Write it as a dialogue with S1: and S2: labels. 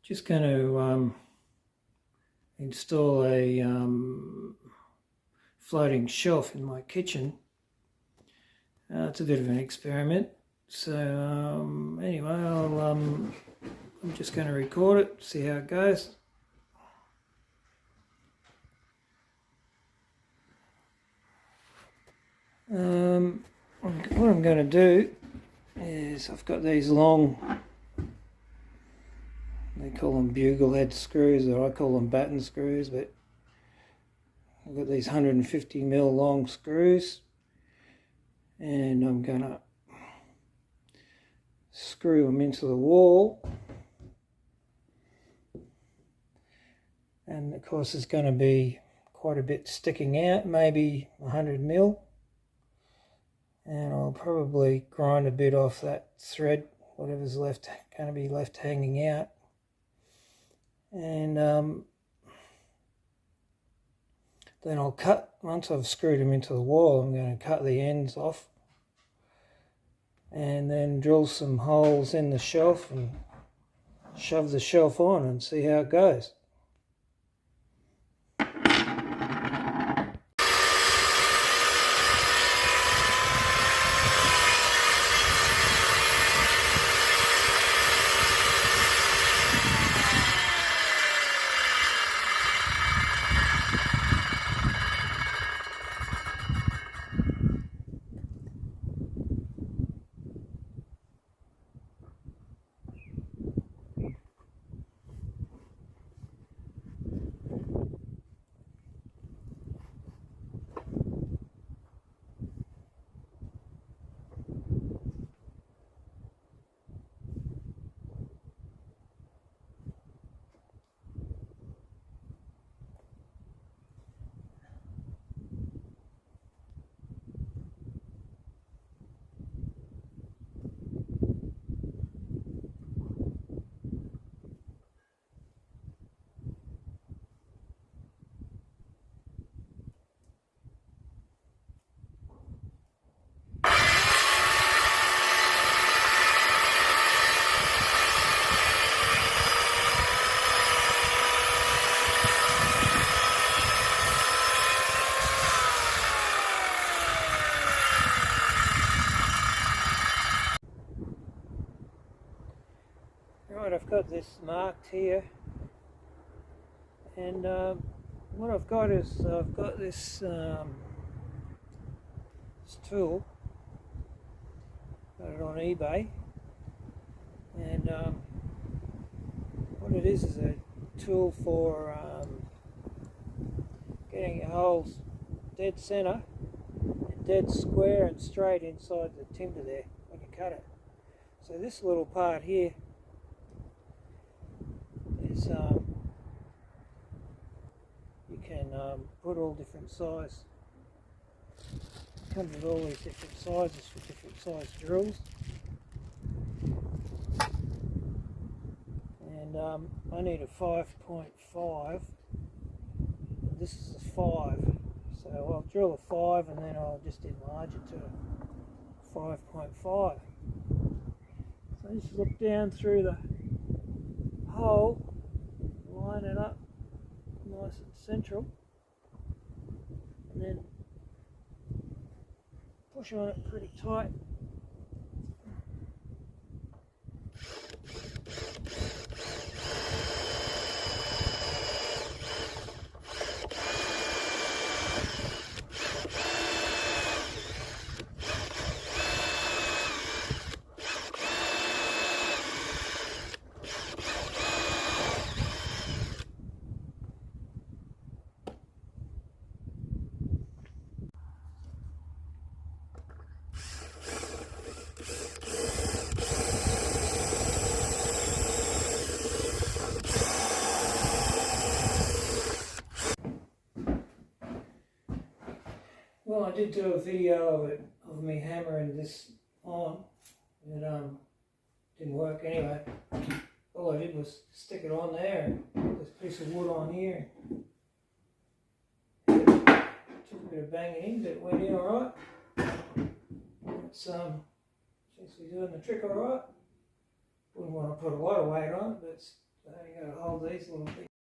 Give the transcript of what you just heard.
S1: Just going to install a floating shelf in my kitchen. It's a bit of an experiment. So anyway, I'm just going to record it, see how it goes. What I'm going to do is I've got these long, they call them bugle head screws, or I call them batten screws, but I've got these 150mm long screws, and I'm going to screw them into the wall. And of course there's going to be quite a bit sticking out, maybe 100mm. And I'll probably grind a bit off that thread, whatever's left, going to be left hanging out. And then I'll cut, once I've screwed them into the wall, I'm going to cut the ends off and then drill some holes in the shelf and shove the shelf on and see how it goes. Right, I've got this marked here, and what I've got is I've got this, this tool, got it on eBay, and what it is a tool for getting your holes dead centre, and dead square and straight inside the timber there when you cut it. So this little part here is you can put all different size. It comes with all these different sizes for different size drills, and I need a 5.5. This is a 5, so I'll drill a 5 and then I'll just enlarge it to a 5.5. So I just look down through the hole, line it up nice and central, and then push on it pretty tight. Well, I did do a video of it, of me hammering this on. It didn't work anyway. All I did was stick it on there and put this piece of wood on here. Took a bit of banging in, but it went in alright. It's seems to be doing the trick alright. Wouldn't want to put a lot of weight on it, but it's So you got to hold these little bits.